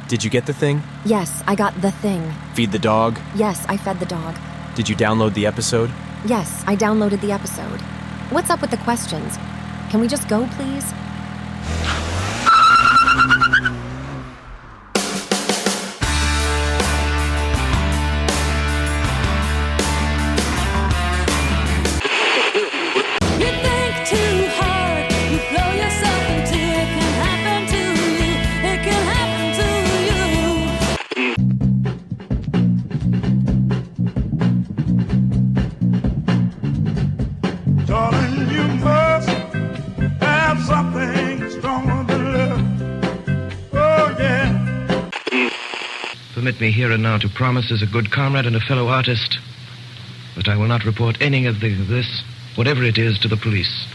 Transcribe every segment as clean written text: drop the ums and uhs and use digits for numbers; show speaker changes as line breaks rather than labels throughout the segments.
Did you get the thing?
Yes, I got the thing.
Feed the dog?
Yes, I fed the dog.
Did you download the episode?
Yes, I downloaded the episode. What's up with the questions? Can we just go, please?
Permit me here and now to promise as a good comrade and a fellow artist that I will not report any of this, whatever it is, to the police.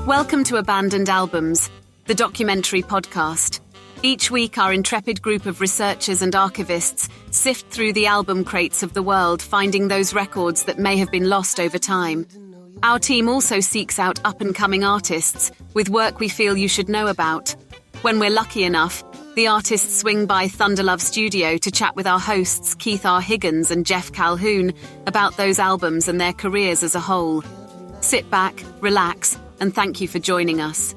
Welcome to Abandoned Albums, the documentary podcast. Each week, our intrepid group of researchers and archivists sift through the album crates of the world, finding those records that may have been lost over time. Our team also seeks out up-and-coming artists with work we feel you should know about. When we're lucky enough, the artists swing by Thunderlove Studio to chat with our hosts Keith R. Higgins and Jeff Calhoun about those albums and their careers as a whole. Sit back, relax, and thank you for joining us.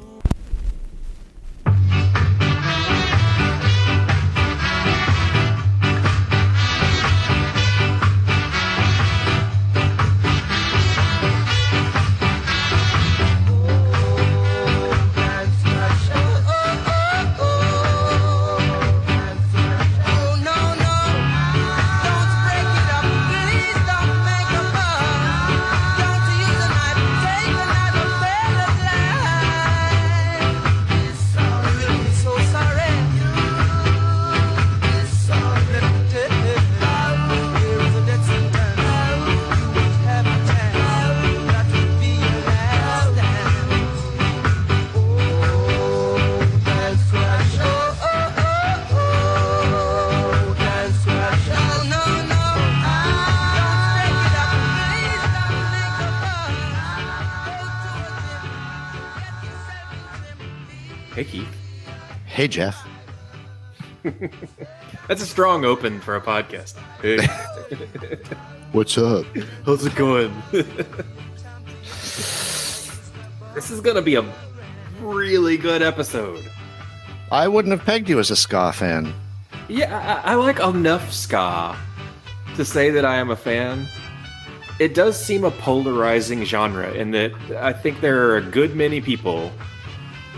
Hey, Keith.
Hey, Jeff.
That's a strong open for a podcast. Hey.
What's up?
How's it going? This is going to be a really good episode.
I wouldn't have pegged you as a ska fan.
Yeah, I like enough ska to say that I am a fan. It does seem a polarizing genre in that I think there are a good many people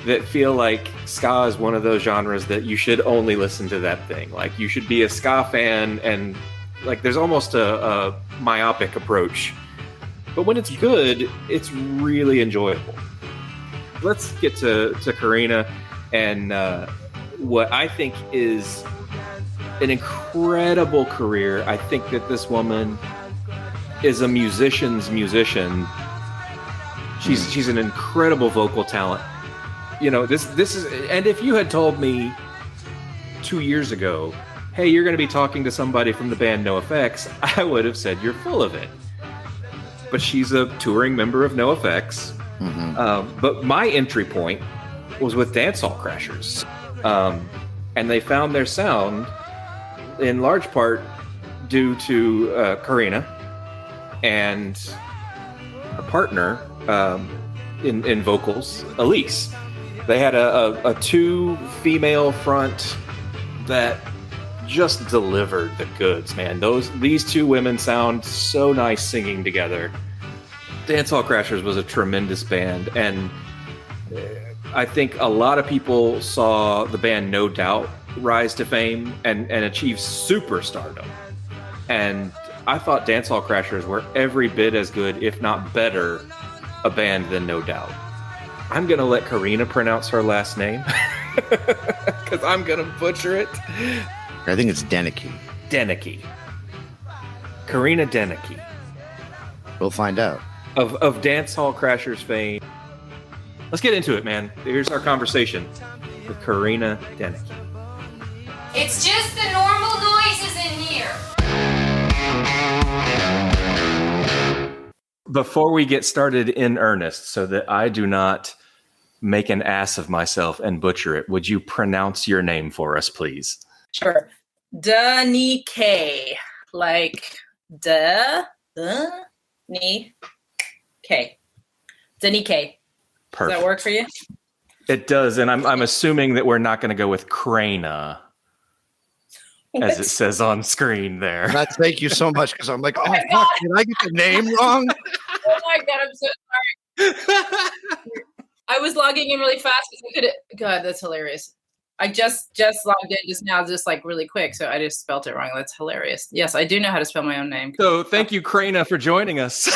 that feel like ska is one of those genres that you should only listen to that thing. Like, you should be a ska fan, and like there's almost a myopic approach. But when it's good, it's really enjoyable. Let's get to Karina and what I think is an incredible career. I think that this woman is a musician's musician. She's an incredible vocal talent. You know, this is, and if you had told me 2 years ago, hey, you're going to be talking to somebody from the band NoFX, I would have said you're full of it. But she's a touring member of NoFX. Mm-hmm. But my entry point was with Dancehall Crashers. And they found their sound in large part due to Karina and her partner in vocals, Elise. They had a two-female front that just delivered the goods, man. These two women sound so nice singing together. Dancehall Crashers was a tremendous band, and I think a lot of people saw the band No Doubt rise to fame and achieve superstardom. And I thought Dancehall Crashers were every bit as good, if not better, a band than No Doubt. I'm going to let Karina pronounce her last name because I'm going to butcher it.
I think it's Denike.
Denike. Karina Denike.
We'll find out.
Of Dancehall Crashers fame, let's get into it, man. Here's our conversation with Karina Denike.
It's just the normal noises in here.
Before we get started in earnest, so that I do not make an ass of myself and butcher it, would you pronounce your name for us, please?
Sure. Denike. Like ni K. Denike. Does that work for you?
It does, and I'm assuming that we're not going to go with Krana, as it says on screen there.
And I thank you so much, because I'm like, oh, fuck, did I get the name wrong?
Oh my God, I'm so sorry. I was logging in really fast because I couldn't. God, that's hilarious. I just logged in just now, just like really quick, so I just spelled it wrong. That's hilarious. Yes, I do know how to spell my own name.
So thank you, Krana, for joining us.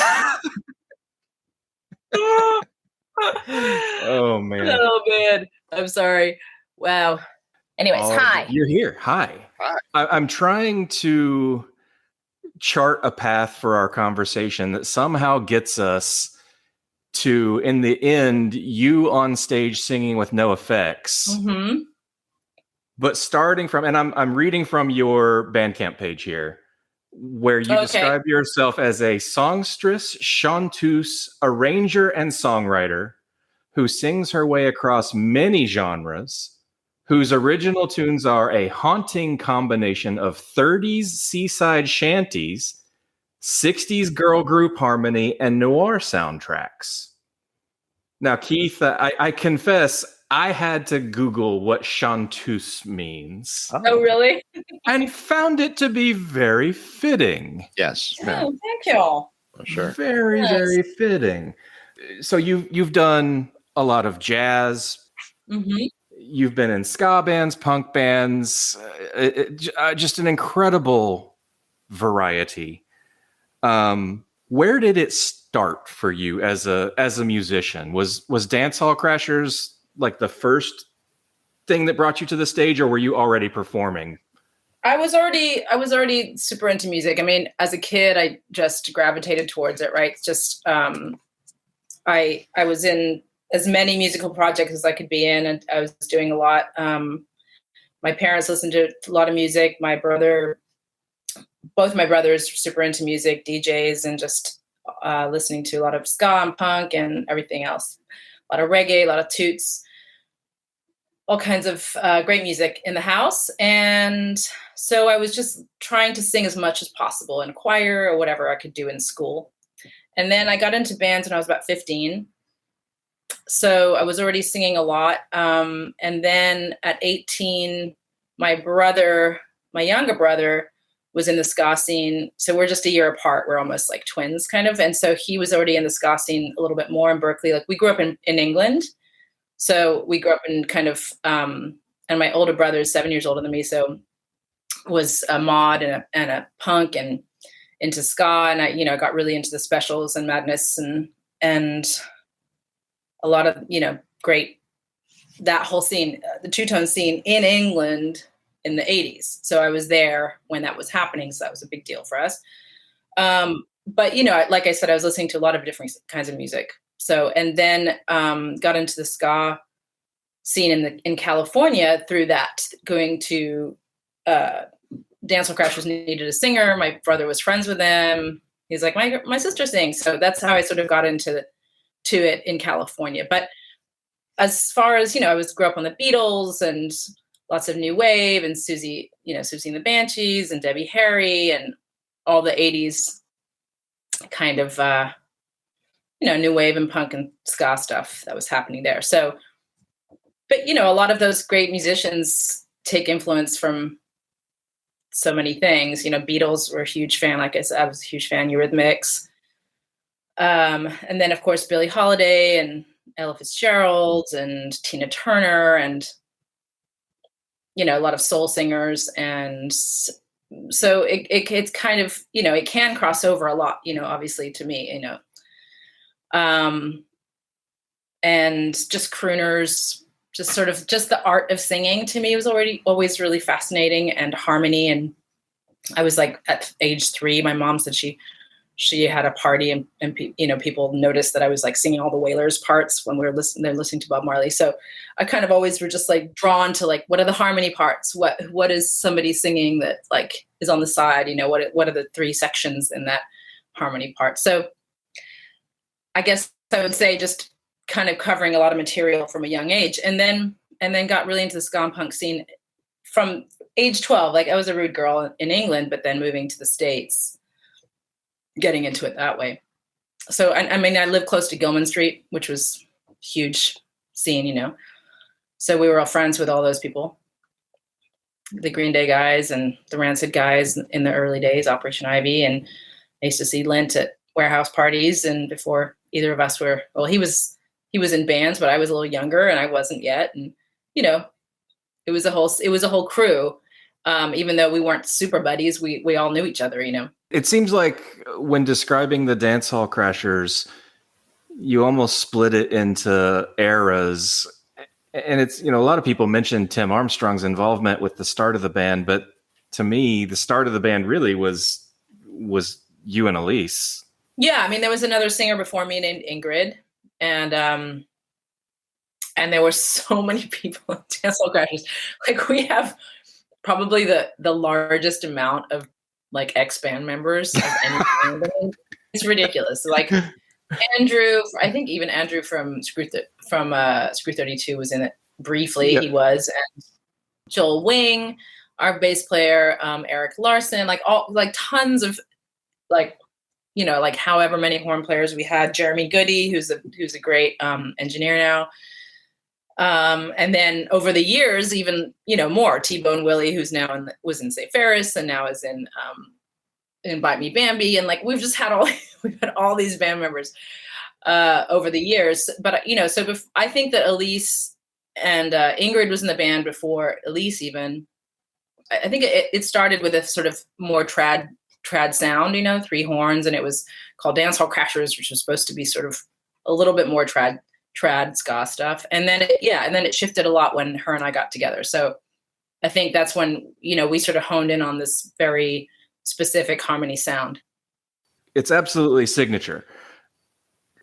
Oh man.
Oh man. I'm sorry. Wow. Anyways, hi.
You're here. Hi. I'm trying to chart a path for our conversation that somehow gets us to, in the end, you on stage singing with no effects.
Mm-hmm.
But starting from, and I'm reading from your Bandcamp page here, where you describe yourself as a songstress, chanteuse, arranger, and songwriter who sings her way across many genres, whose original tunes are a haunting combination of 30s seaside shanties, 60s girl group harmony, and noir soundtracks. Now, Keith, I confess, I had to Google what chanteuse means.
Oh, really?
And found it to be very fitting.
Yes.
Oh, thank you.
For sure.
Very, very fitting. So you've done a lot of jazz.
Mm-hmm.
You've been in ska bands, punk bands, just an incredible variety. Where did it start for you as a musician? Was Dancehall Crashers like the first thing that brought you to the stage, or were you already performing?
I was already super into music. I mean, as a kid, I just gravitated towards it, right? Just I was in as many musical projects as I could be in, and I was doing a lot. My parents listened to a lot of music. Both my brothers were super into music, DJs, and just listening to a lot of ska and punk and everything else. A lot of reggae, a lot of toots, all kinds of great music in the house. And so I was just trying to sing as much as possible in choir or whatever I could do in school. And then I got into bands when I was about 15. So I was already singing a lot. And then at 18, my younger brother, was in the ska scene. So we're just a year apart. We're almost like twins kind of. And so he was already in the ska scene a little bit more in Berkeley. Like we grew up in England. So we grew up in kind of, and my older brother is 7 years older than me. So was a mod and a punk and into ska. And I, got really into the Specials and Madness and a lot of, great, that whole scene, the two-tone scene in England in the 80s. So I was there when that was happening. So that was a big deal for us. But, like I said, I was listening to a lot of different kinds of music. So, and then got into the ska scene in California through that, going to Dancehall Crashers needed a singer. My brother was friends with them. He's like, my sister sings. So that's how I sort of got into it in California. But as far as, I grew up on the Beatles and lots of new wave and Susie and the Banshees and Debbie Harry and all the 80s kind of, new wave and punk and ska stuff that was happening there. So, but, a lot of those great musicians take influence from so many things. Beatles were a huge fan. Like I said, I was a huge fan. Eurythmics. And then, of course, Billie Holiday and Ella Fitzgerald and Tina Turner and, a lot of soul singers. And so it's kind of, it can cross over a lot, obviously to me, and just crooners, just the art of singing to me was always really fascinating, and harmony. And I was like at age 3, my mom said she she had a party and people noticed that I was like singing all the Wailers parts when we were listening to Bob Marley. So I kind of always were just like drawn to like, what are the harmony parts? What is somebody singing that like is on the side? What are the three sections in that harmony part? So I guess I would say just kind of covering a lot of material from a young age, and then got really into the ska and punk scene from age 12. Like I was a rude girl in England, but then moving to the States, getting into it that way. So, I mean, I lived close to Gilman Street, which was a huge scene, So we were all friends with all those people, the Green Day guys and the Rancid guys in the early days, Operation Ivy. And I used to see Lint at warehouse parties. And before either of us were, well, he was in bands, but I was a little younger and I wasn't yet. And, it was a whole crew. Even though we weren't super buddies, we all knew each other,
It seems like when describing the Dancehall Crashers, you almost split it into eras. And it's, a lot of people mention Tim Armstrong's involvement with the start of the band, but to me, the start of the band really was you and Elise.
Yeah, I mean, there was another singer before me named Ingrid, and there were so many people in Dancehall Crashers. Like we have probably the largest amount of like ex-band members of any band. It's ridiculous. Like Andrew, I think even Andrew from Screw 32 was in it briefly. Yep. He was, and Joel Wing, our bass player, Eric Larson, like tons of like however many horn players we had. Jeremy Goody, who's a great engineer now. And then over the years, even, more T-Bone Willie, who's now was in Say Ferris and now is in Bite Me Bambi. And like, we've had all these band members, over the years. But, so I think that Elise and Ingrid was in the band before Elise even. I think it started with a sort of more trad sound, 3 horns, and it was called Dancehall Crashers, which was supposed to be sort of a little bit more trad ska stuff. And then it shifted a lot when her and I got together. So I think that's when, we sort of honed in on this very specific harmony sound.
It's absolutely signature.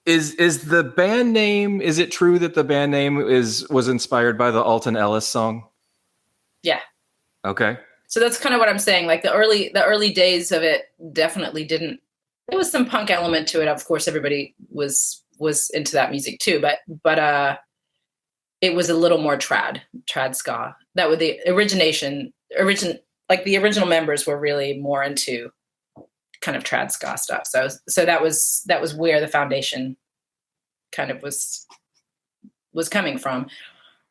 Is the band name, is it true that the band name was inspired by the Alton Ellis song?
Yeah.
Okay.
So that's kind of what I'm saying. Like the early days of it definitely didn't, there was some punk element to it. Of course, everybody was into that music too, but it was a little more trad ska. That was the the original members were really more into kind of trad ska stuff. So that was where the foundation kind of was coming from.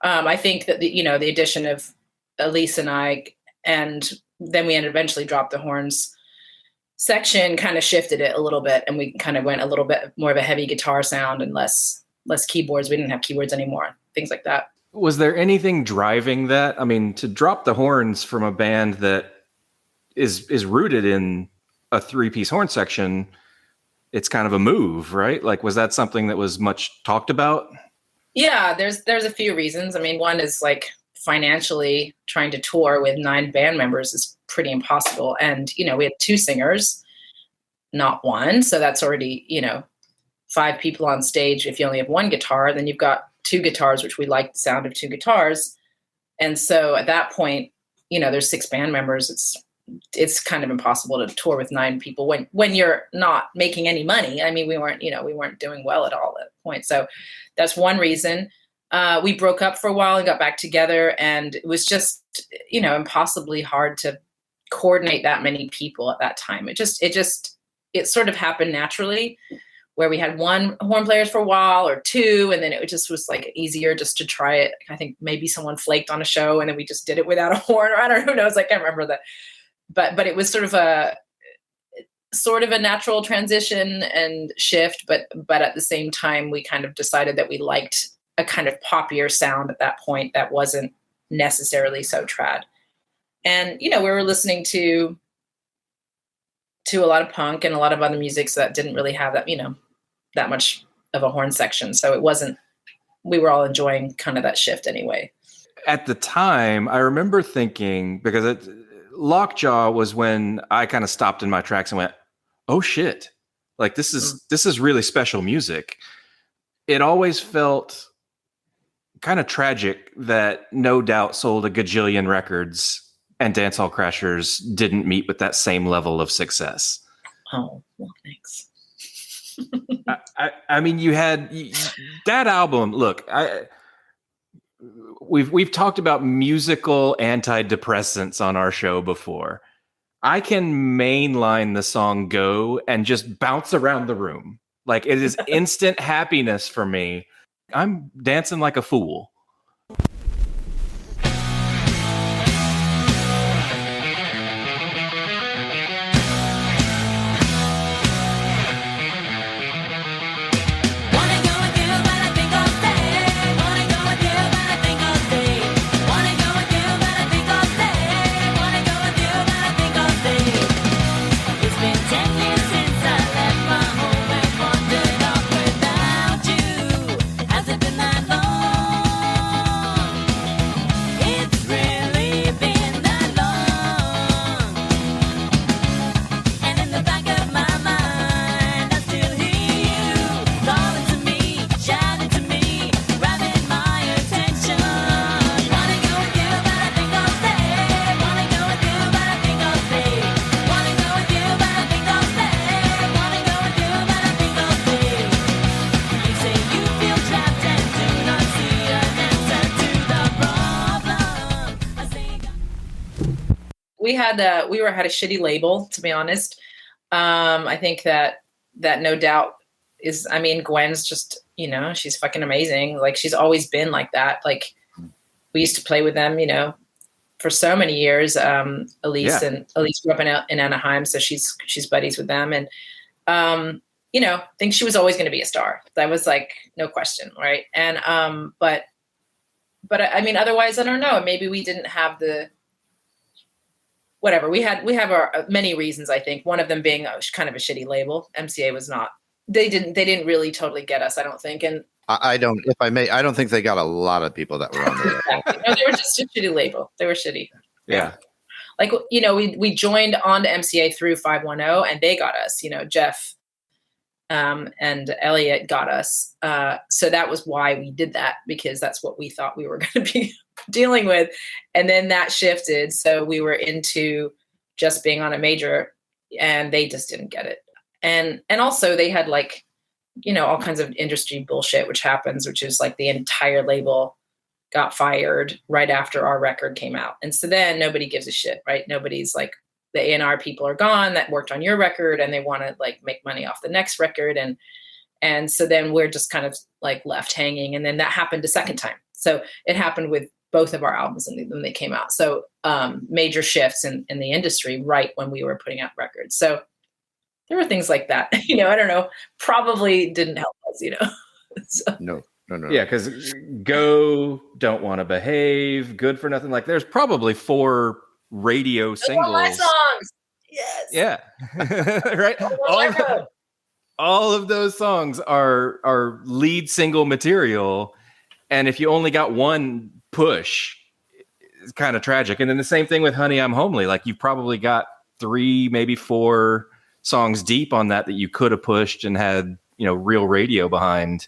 I think that the addition of Elise and I, and then we eventually dropped the horns section, kind of shifted it a little bit, and we kind of went a little bit more of a heavy guitar sound and less keyboards. We didn't have keyboards anymore, things like that.
Was there anything driving that? I mean, to drop the horns from a band that is rooted in a 3-piece horn section, it's kind of a move, right? Like, was that something that was much talked about?
Yeah, there's a few reasons. I mean, one is like financially trying to tour with 9 band members is pretty impossible. And, we had 2 singers, not 1. So that's already, 5 people on stage. If you only have 1 guitar, then you've got 2 guitars, which we like the sound of 2 guitars. And so at that point, there's 6 band members. It's kind of impossible to tour with 9 people when you're not making any money. I mean, we weren't doing well at all at that point. So that's one reason. We broke up for a while and got back together, and it was just, impossibly hard to coordinate that many people at that time. It sort of happened naturally, where we had 1 horn player for a while or 2, and then it just was like easier just to try it. I think maybe someone flaked on a show and then we just did it without a horn, or I don't know, who knows, I can't remember that. But it was sort of a natural transition and shift, but at the same time, we kind of decided that we liked a kind of poppier sound at that point that wasn't necessarily so trad. And, we were listening to a lot of punk and a lot of other music, so that didn't really have that, that much of a horn section. So we were all enjoying kind of that shift anyway.
At the time, I remember thinking, because Lockjaw was when I kind of stopped in my tracks and went, oh shit, Like this is really special music. It always felt kind of tragic that No Doubt sold a gajillion records and Dancehall Crashers didn't meet with that same level of success.
Oh, well, thanks.
I mean, you had that album. Look, we've talked about musical antidepressants on our show before. I can mainline the song "Go" and just bounce around the room. Like it is instant happiness for me. I'm dancing like a fool.
We had a shitty label, to be honest. I think that No Doubt is, I mean, Gwen's just, you know, she's fucking amazing. Like she's always been like that. Like we used to play with them, you know, for so many years. Elise grew up in Anaheim, so she's buddies with them, and you know, I think she was always going to be a star. That was like no question, right? And but I mean, otherwise, I don't know. Maybe we didn't have the whatever we have our many reasons. I think one of them being kind of a shitty label. MCA was not. They didn't really totally get us, I don't think. And
I don't think they got a lot of people that were on there.
Exactly. No, they were just a shitty label. They were shitty.
Yeah.
Like, you know, we joined on to MCA through 510 and they got us, you know, Jeff and Elliot got us. So that was why we did that, because that's what we thought we were going to be dealing with. And then that shifted. So we were into just being on a major and they just didn't get it. And also they had like, you know, all kinds of industry bullshit, which happens, which is like the entire label got fired right after our record came out. And so then nobody gives a shit, right? Nobody's like, the A&R people are gone that worked on your record and they want to like make money off the next record. And so then we're just kind of like left hanging. And then that happened a second time. So it happened with both of our albums when they came out. So major shifts in the industry right when we were putting out records. So there were things like that, you know, I don't know, probably didn't help us, you know. So.
No.
Yeah, because Go, Don't Want to Behave, Good for Nothing. Like there's probably 4 radio singles.
All my songs. Yes.
Yeah. Right. All of those songs are lead single material. And if you only got one push, it's kind of tragic. And then the same thing with Honey, I'm Homely. Like you've probably got 3, maybe 4 songs deep on that you could have pushed and had, you know, real radio behind.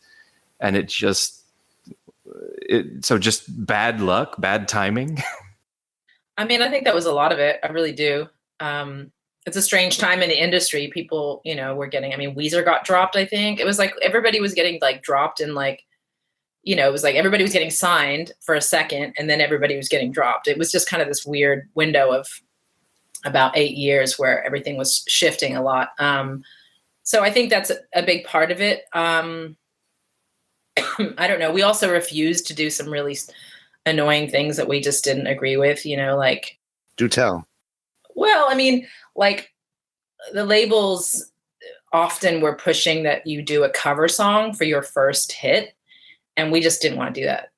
And it just bad luck, bad timing.
I mean, I think that was a lot of it. I really do. It's a strange time in the industry. People, you know, were getting, I mean, Weezer got dropped, I think. It was like everybody was getting like dropped and like, you know, it was like everybody was getting signed for a second and then everybody was getting dropped. It was just kind of this weird window of about 8 years where everything was shifting a lot. So I think that's a big part of it. I don't know. We also refused to do some really annoying things that we just didn't agree with, you know, like.
Do tell.
Well, I mean, like the labels often were pushing that you do a cover song for your first hit. And we just didn't want to do that.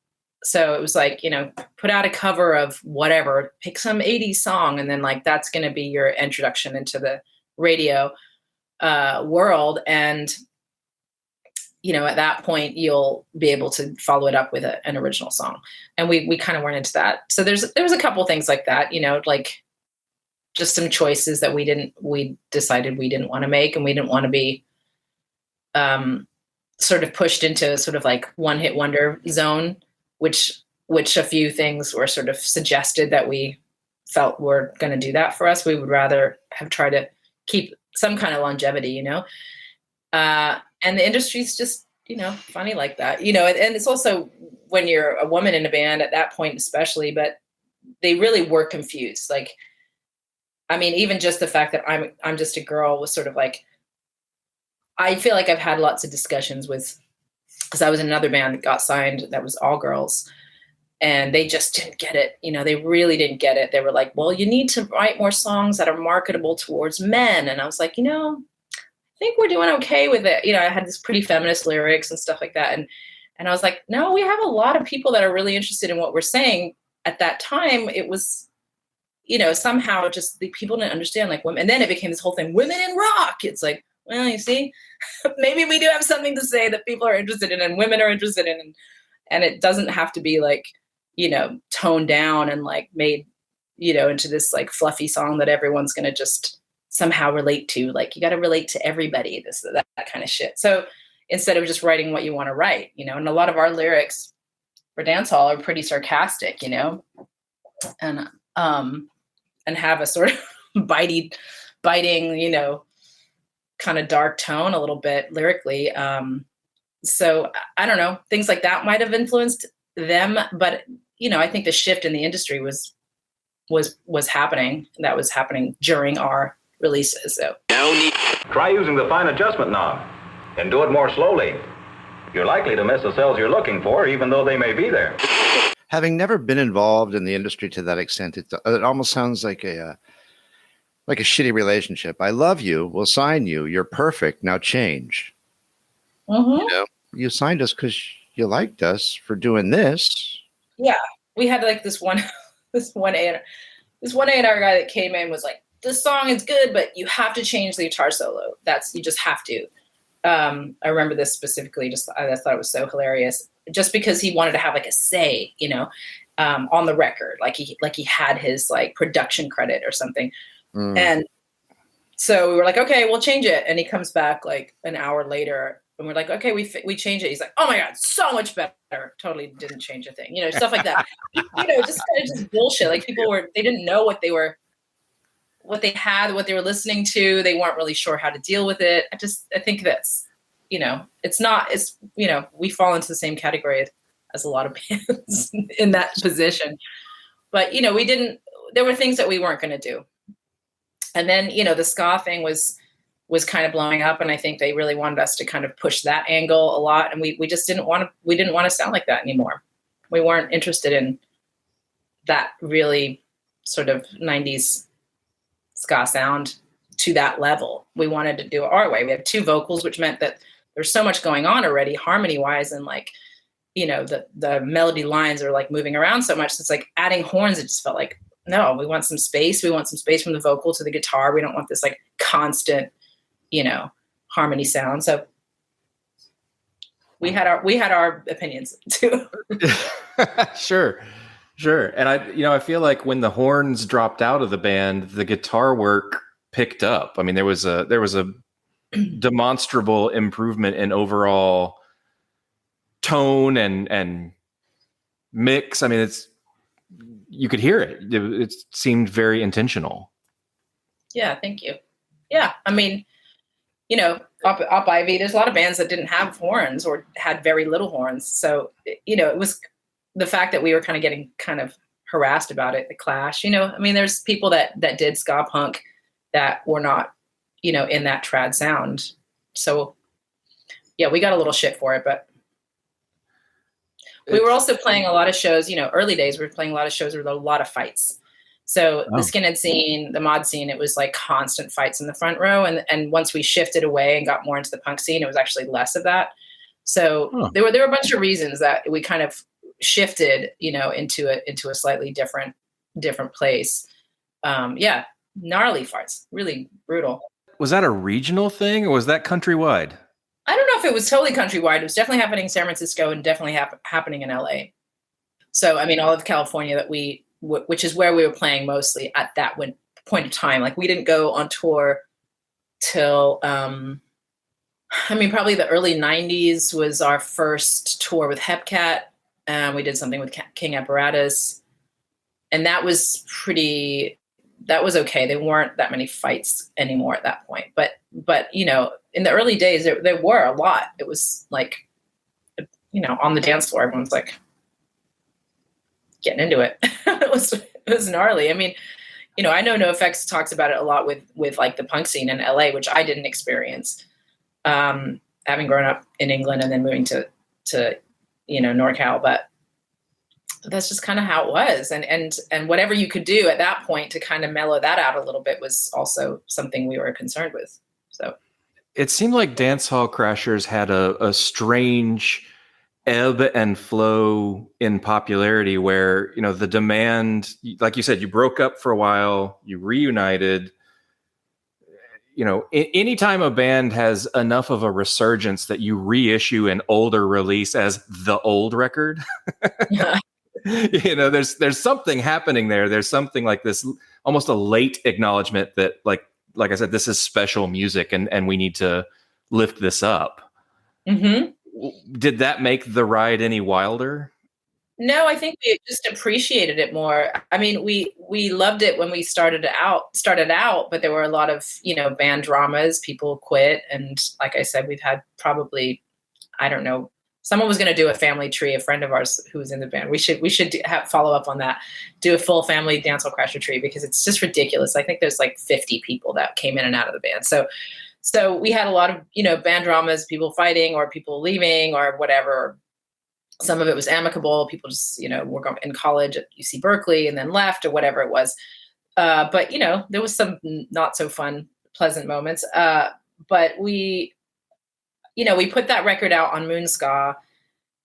So it was like, you know, put out a cover of whatever, pick some 80s song. And then like, that's going to be your introduction into the radio world. And, you know, at that point, you'll be able to follow it up with an original song. And we kind of weren't into that. So there was a couple things like that, you know, like just some choices that we decided we didn't want to make. And we didn't want to be sort of pushed into sort of like one hit wonder zone, which a few things were sort of suggested that we felt were going to do that for us. We would rather have tried to keep some kind of longevity, you know? And the industry's just, you know, funny like that, you know, and it's also when you're a woman in a band at that point, especially, but they really were confused. Like, I mean, even just the fact that I'm just a girl was sort of like, I feel like I've had lots of discussions with, because I was in another band that got signed that was all girls, and they just didn't get it. You know, they really didn't get it. They were like, well, you need to write more songs that are marketable towards men. And I was like, you know, I think we're doing okay with it. You know, I had this pretty feminist lyrics and stuff like that. And I was like, no, we have a lot of people that are really interested in what we're saying. At that time, it was, you know, somehow just the people didn't understand, like, women. And then it became this whole thing, women in rock. It's like, well, you see, maybe we do have something to say that people are interested in and women are interested in. And it doesn't have to be like, you know, toned down and like made, you know, into this like fluffy song that everyone's going to just somehow relate to. Like, you got to relate to everybody, that kind of shit. So instead of just writing what you want to write, you know, and a lot of our lyrics for dancehall are pretty sarcastic, you know, and have a sort of biting, you know, kind of dark tone a little bit lyrically. So I don't know, things like that might have influenced them, but you know, I think the shift in the industry was happening. That was happening during our releases. So
try using the fine adjustment knob and do it more slowly. You're likely to miss the cells you're looking for, even though they may be there.
Having never been involved in the industry to that extent, it almost sounds like a shitty relationship. I love you. We'll sign you. You're perfect. Now change.
Mm-hmm.
You know, you signed us because you liked us for doing this.
Yeah, we had like this one A&R guy that came in was like, this song is good, but you have to change the guitar solo. You just have to. I remember this specifically. I thought it was so hilarious. Just because he wanted to have like a say, you know, on the record, like he had his like production credit or something. Mm. And so we were like, okay, we'll change it. And he comes back like an hour later and we're like, okay, we change it. He's like, oh my God, so much better. Totally didn't change a thing, you know, stuff like that. You know, just kind of just bullshit. Like they didn't know what they were listening to. They weren't really sure how to deal with it. I think that's, you know, it's, you know, we fall into the same category as a lot of bands in that position. But, you know, there were things that we weren't going to do. And then, you know, the ska thing was kind of blowing up. And I think they really wanted us to kind of push that angle a lot. And we just didn't want to sound like that anymore. We weren't interested in that really sort of 90s ska sound to that level. We wanted to do it our way. We had two vocals, which meant that there's so much going on already harmony wise. And like, you know, the melody lines are like moving around so much. It's like adding horns. It just felt like, no, we want some space. We want some space from the vocal to the guitar. We don't want this like constant, you know, harmony sound. So we had our opinions too.
Sure. And I feel like when the horns dropped out of the band, the guitar work picked up. I mean, there was a demonstrable improvement in overall tone and mix. I mean, you could hear it. It seemed very intentional. Yeah,
thank you. Yeah, I mean, you know, Op Ivy, there's a lot of bands that didn't have horns or had very little horns. So, you know, it was the fact that we were kind of getting kind of harassed about it, the Clash, you know, I mean, there's people that did ska-punk that were not, you know, in that trad sound. So, yeah, we got a little shit for it, but we were also playing a lot of shows, you know, early days, we were playing a lot of shows with a lot of fights. So the skinhead scene, the mod scene, it was like constant fights in the front row. And once we shifted away and got more into the punk scene, it was actually less of that. So there were a bunch of reasons that we kind of shifted, you know, into a slightly different place. Yeah, gnarly fights, really brutal.
Was that a regional thing or was that countrywide?
I don't know if it was totally countrywide. It was definitely happening in San Francisco and definitely happening in LA. So, I mean, all of California which is where we were playing mostly at that point of time. Like we didn't go on tour till, I mean, probably the early 90s was our first tour with Hepcat. We did something with King Apparatus. And that was okay. There weren't that many fights anymore at that point. But you know, in the early days, there were a lot. It was like, you know, on the dance floor, everyone's like getting into it. It was gnarly. I mean, you know, I know NoFX talks about it a lot with like the punk scene in LA, which I didn't experience, having grown up in England and then moving to you know, NorCal, but that's just kind of how it was. And whatever you could do at that point to kind of mellow that out a little bit was also something we were concerned with. So
it seemed like Dancehall Crashers had a strange ebb and flow in popularity where, you know, the demand, like you said, you broke up for a while, you reunited. You know, anytime a band has enough of a resurgence that you reissue an older release as the old record, you know, there's something happening there. There's something like this, almost a late acknowledgement that like I said, this is special music and we need to lift this up. Mm-hmm. Did that make the ride any wilder?
No, I think we just appreciated it more. I mean, we loved it when we started out, but there were a lot of, you know, band dramas, people quit. And like I said, we've had probably, I don't know, someone was going to do a family tree, a friend of ours who was in the band. We should follow up on that, do a full family Dancehall Crasher tree, because it's just ridiculous. I think there's like 50 people that came in and out of the band. So we had a lot of, you know, band dramas, people fighting or people leaving or whatever. Some of it was amicable. People just, you know, were going in college at UC Berkeley and then left or whatever it was. But, you know, there was some not so fun, pleasant moments. But we put that record out on Moonska.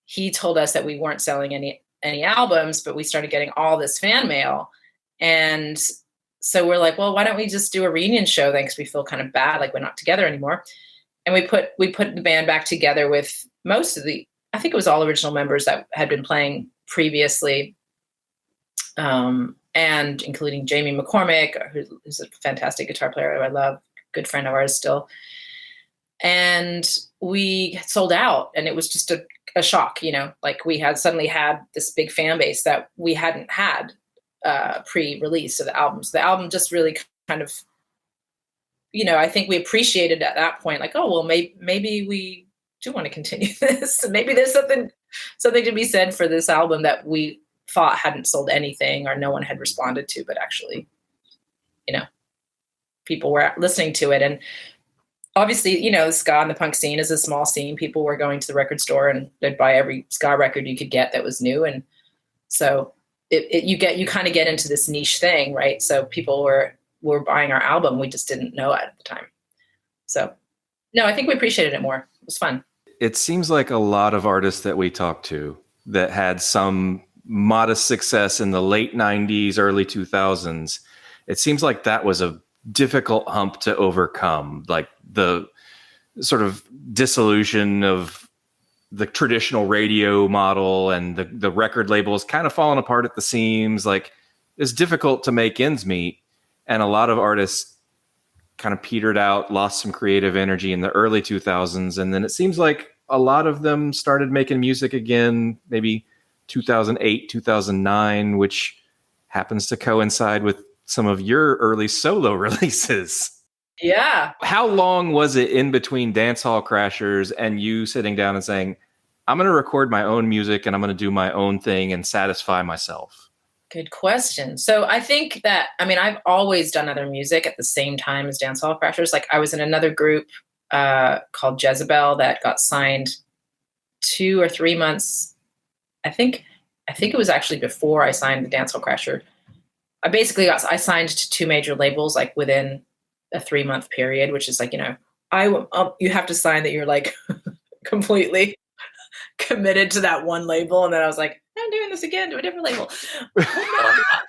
He told us that we weren't selling any albums, but we started getting all this fan mail. And so we're like, well, why don't we just do a reunion show then? Because we feel kind of bad, like we're not together anymore. And we put the band back together with most of I think it was all original members that had been playing previously, and including Jamie McCormick, who's a fantastic guitar player who I love, good friend of ours still. And we sold out, and it was just a shock, you know, like we had suddenly had this big fan base that we hadn't had pre-release of the albums. The album just really kind of, you know, I think we appreciated at that point, like, oh, well, maybe we do want to continue this. Maybe there's something to be said for this album that we thought hadn't sold anything or no one had responded to, but actually, you know, people were listening to it. And obviously, you know, ska and the punk scene is a small scene. People were going to the record store and they'd buy every ska record you could get that was new. And so you kind of get into this niche thing, right? So people were buying our album. We just didn't know it at the time. So no, I think we appreciated it more. It was fun.
It seems like a lot of artists that we talk to that had some modest success in the late 90s, early 2000s, it seems like that was a difficult hump to overcome. Like the sort of dissolution of the traditional radio model and the record labels kind of falling apart at the seams. Like it's difficult to make ends meet. And a lot of artists kind of petered out, lost some creative energy in the early 2000s. And then it seems like a lot of them started making music again, maybe 2008, 2009, which happens to coincide with some of your early solo releases.
Yeah.
How long was it in between Dancehall Crashers and you sitting down and saying, I'm going to record my own music and I'm going to do my own thing and satisfy myself?
Good question. So I think that, I mean, I've always done other music at the same time as Dancehall Crashers. Like I was in another group called Jezebel that got signed 2 or 3 months. I think it was actually before I signed the Dancehall Crasher. I signed to 2 major labels like within a 3-month period, which is like, you know, you have to sign that you're like completely committed to that one label. And then I was like, I'm doing this again to a different label.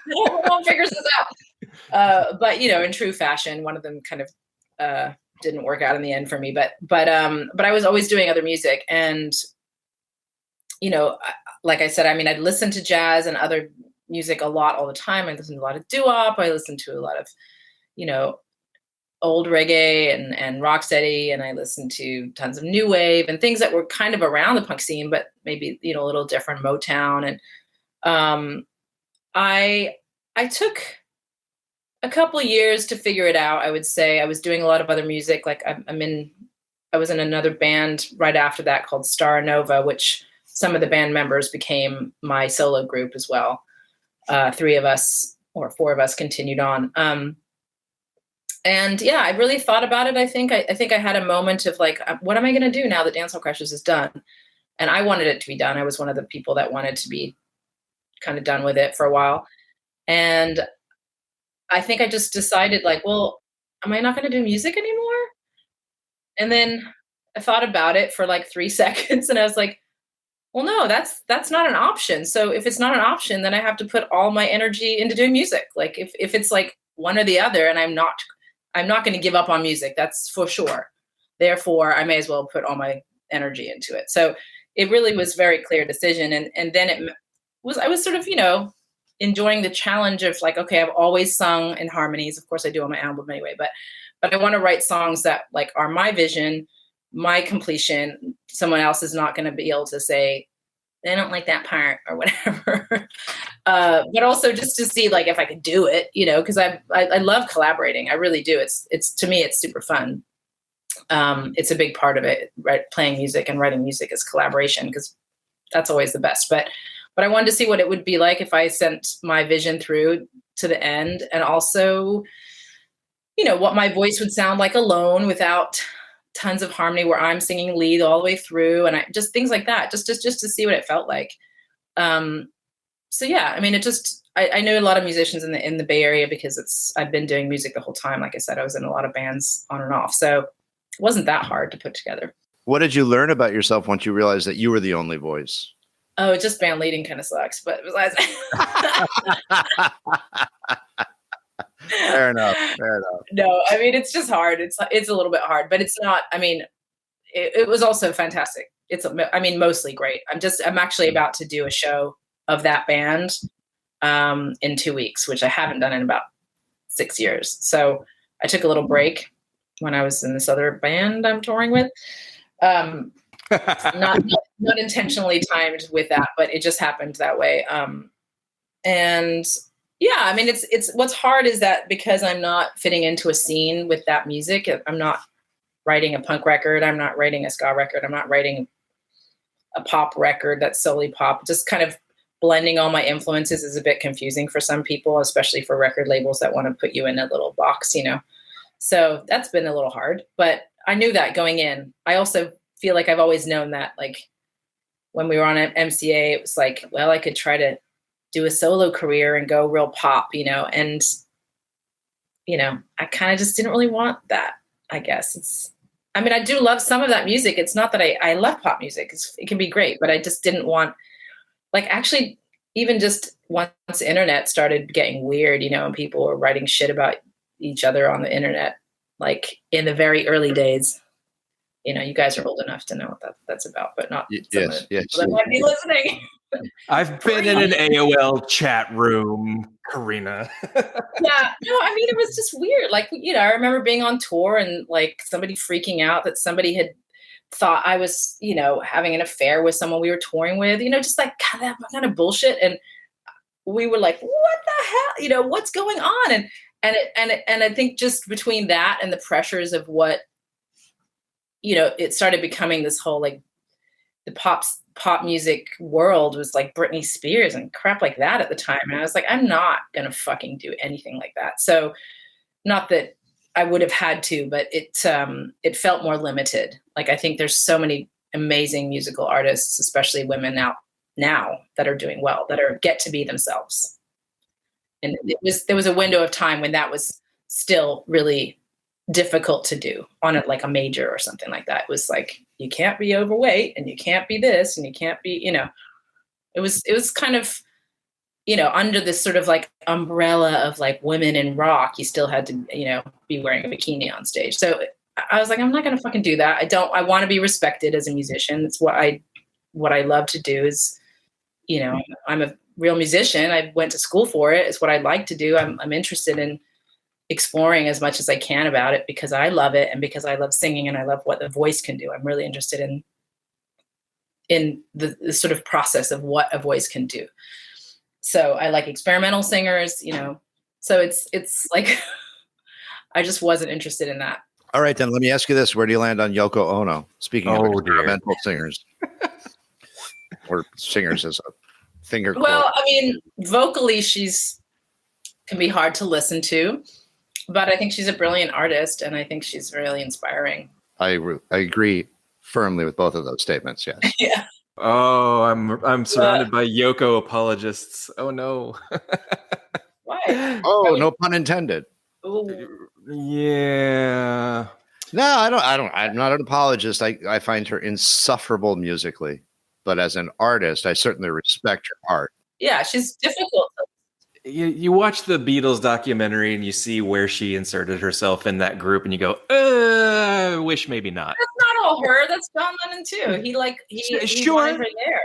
No one figures this out. But you know, in true fashion, one of them kind of didn't work out in the end for me. But I was always doing other music, and you know, like I said, I mean, I'd listen to jazz and other music a lot all the time. I listened to a lot of doo-wop. I listened to a lot of, you know, old reggae and rocksteady, and I listened to tons of new wave and things that were kind of around the punk scene, but maybe, you know, a little different, Motown. And I took a couple years to figure it out. I would say I was doing a lot of other music. Like I was in another band right after that called Star Nova, which some of the band members became my solo group as well. 3 of us or 4 of us continued on. And yeah, I really thought about it. I think I had a moment of like, what am I going to do now that Dancehall Crashers is done? And I wanted it to be done. I was one of the people that wanted to be kind of done with it for a while. And I think I just decided like, well, am I not going to do music anymore? And then I thought about it for like 3 seconds and I was like, well, no, that's not an option. So if it's not an option, then I have to put all my energy into doing music. Like if it's like one or the other, and I'm not going to give up on music. That's for sure. Therefore, I may as well put all my energy into it. So it really was a very clear decision. And then I was sort of, you know, enjoying the challenge of like, okay, I've always sung in harmonies. Of course I do on my album anyway, but I want to write songs that like are my vision, my completion. Someone else is not going to be able to say, they don't like that part or whatever. But also just to see like if I could do it, you know, because I love collaborating. I really do. It's to me, it's super fun. It's a big part of it, right? Playing music and writing music is collaboration because that's always the best. But I wanted to see what it would be like if I sent my vision through to the end, and also, you know, what my voice would sound like alone without tons of harmony where I'm singing lead all the way through, and just things like that, just to see what it felt like. So yeah, I mean, I know a lot of musicians in the Bay Area because I've been doing music the whole time. Like I said, I was in a lot of bands on and off, so it wasn't that hard to put together.
What did you learn about yourself once you realized that you were the only voice?
Oh, just band leading kind of sucks, but besides.
Fair enough.
No, I mean, it's just hard. It's a little bit hard, but it's not, I mean, it was also fantastic. I mean, mostly great. I'm actually about to do a show of that band in 2 weeks, which I haven't done in about 6 years. So I took a little break when I was in this other band I'm touring with. Not intentionally timed with that, but it just happened that way. And yeah, I mean, it's what's hard is that because I'm not fitting into a scene with that music, I'm not writing a punk record, I'm not writing a ska record, I'm not writing a pop record that's solely pop. Just kind of blending all my influences is a bit confusing for some people, especially for record labels that want to put you in a little box, you know. So that's been a little hard, but I knew that going in. I also feel like I've always known that, like when we were on MCA, it was like, well, I could try to do a solo career and go real pop, you know, and, you know, I kind of just didn't really want that, I guess. I mean, I do love some of that music. It's not that I love pop music. It can be great, but I just didn't want, like, actually, even just once the internet started getting weird, you know, and people were writing shit about each other on the internet, like in the very early days. You know, you guys are old enough to know what that's about, but not some of the people that might be listening.
I've been in an AOL chat room, Karina.
Yeah, no, I mean, it was just weird. Like, you know, I remember being on tour and like somebody freaking out that somebody had thought I was, you know, having an affair with someone we were touring with, you know, just like that kind of bullshit. And we were like, what the hell? You know, what's going on? And I think just between that and the pressures of what, you know, it started becoming this whole like the pop music world was like Britney Spears and crap like that at the time. And I was like, I'm not going to fucking do anything like that. So not that I would have had to, but it felt more limited. Like, I think there's so many amazing musical artists, especially women now that are doing well, that get to be themselves. And there was a window of time when that was still really difficult to do on like a major or something like that. It was like, you can't be overweight and you can't be this and you can't be, you know, it was kind of, you know, under this sort of like umbrella of like women in rock, you still had to, you know, be wearing a bikini on stage. So I was like, I'm not going to fucking do that. I want to be respected as a musician. It's what I love to do is, you know, I'm a real musician. I went to school for it. It's what I like to do. I'm interested in exploring as much as I can about it because I love it and because I love singing and I love what the voice can do. I'm really interested in the sort of process of what a voice can do. So I like experimental singers, you know. So it's like I just wasn't interested in that.
All right, then let me ask you this: where do you land on Yoko Ono? Speaking of experimental singers, or singers as a finger.
Well, I mean, vocally, she's can be hard to listen to, but I think she's a brilliant artist, and I think she's really inspiring.
I agree firmly with both of those statements. Yes.
Yeah.
Oh, I'm surrounded by Yoko apologists. Oh no.
Why?
Oh, no pun intended.
Ooh.
Yeah.
No, I'm not an apologist. I find her insufferable musically, but as an artist, I certainly respect her art.
Yeah, she's difficult.
You watch the Beatles documentary and you see where she inserted herself in that group, and you go, wish maybe not.
That's not all her. That's John Lennon too. He
Sure.
wanted her there.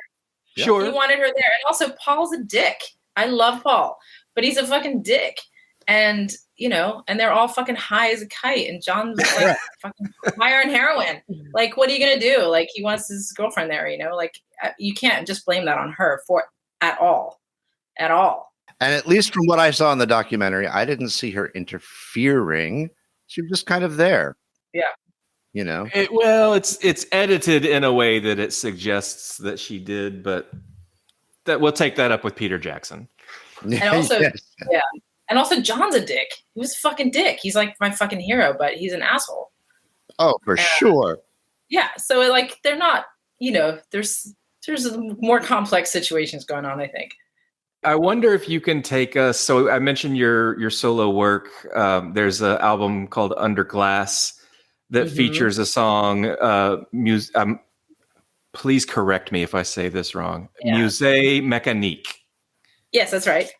Sure.
He wanted her there, and also Paul's a dick. I love Paul, but he's a fucking dick. And you know, and they're all fucking high as a kite, and John's like fucking higher on heroin. Like, what are you gonna do? Like, he wants his girlfriend there, you know. Like, you can't just blame that on her for at all.
And at least from what I saw in the documentary, I didn't see her interfering. She was just kind of there.
Yeah.
You know.
It's edited in a way that it suggests that she did, but that we'll take that up with Peter Jackson.
And also,
Yes.
yeah. And also, John's a dick. He was a fucking dick. He's like my fucking hero, but he's an asshole.
Oh, for sure.
Yeah. So like, they're not. You know, there's more complex situations going on, I think.
I wonder if you can take us. So I mentioned your solo work. There's an album called Underglass that features a song. Please correct me if I say this wrong.
Yeah.
Musée Mécanique.
Yes, that's right.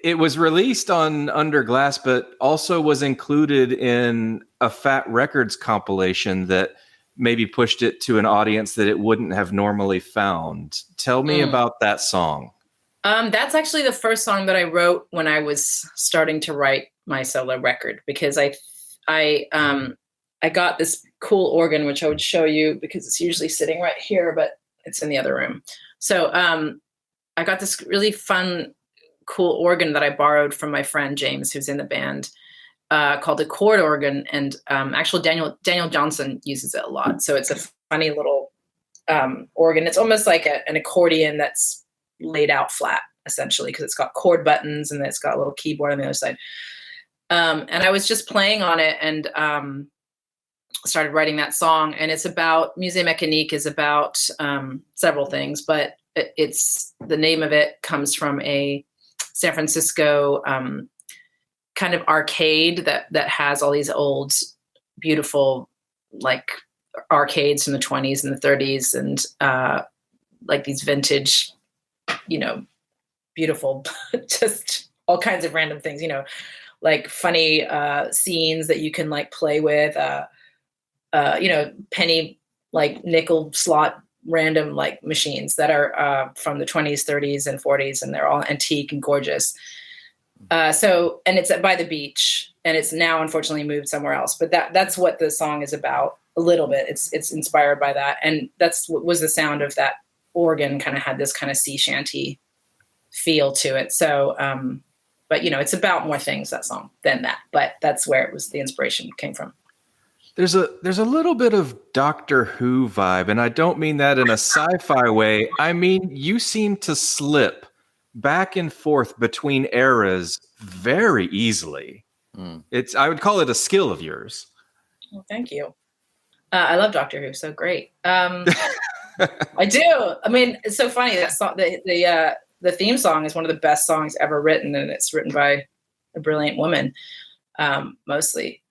It was released on Under Glass, but also was included in a Fat Records compilation that maybe pushed it to an audience that it wouldn't have normally found. Tell me about that song.
That's actually the first song that I wrote when I was starting to write my solo record, because I got this cool organ, which I would show you because it's usually sitting right here, but it's in the other room. So I got this really fun, cool organ that I borrowed from my friend James, who's in the band, called a chord organ, and actually Daniel Johnson uses it a lot. So it's a funny little organ. It's almost like an accordion that's laid out flat, essentially, because it's got chord buttons and it's got a little keyboard on the other side. And I was just playing on it and started writing that song. And it's about, Musée Mécanique is about several things, but it's the name of it comes from a San Francisco kind of arcade that has all these old, beautiful, like arcades from the 20s and the 30s, and like these vintage, you know, beautiful, just all kinds of random things, you know, like funny scenes that you can like play with, you know, penny, like nickel slot random like machines that are from the 20s, 30s, and 40s, and they're all antique and gorgeous. And it's by the beach, and it's now unfortunately moved somewhere else. But that's what the song is about a little bit. It's inspired by that, and that's what was the sound of that organ. Kind of had this kind of sea shanty feel to it. So, but it's about more things, that song, than that. But that's where the inspiration came from.
There's a little bit of Doctor Who vibe, and I don't mean that in a sci-fi way. I mean, you seem to slip back and forth between eras very easily. I would call it a skill of yours.
Well, thank you. I love Doctor Who, so great. I do. I mean, it's so funny that song, the theme song is one of the best songs ever written, and it's written by a brilliant woman, mostly.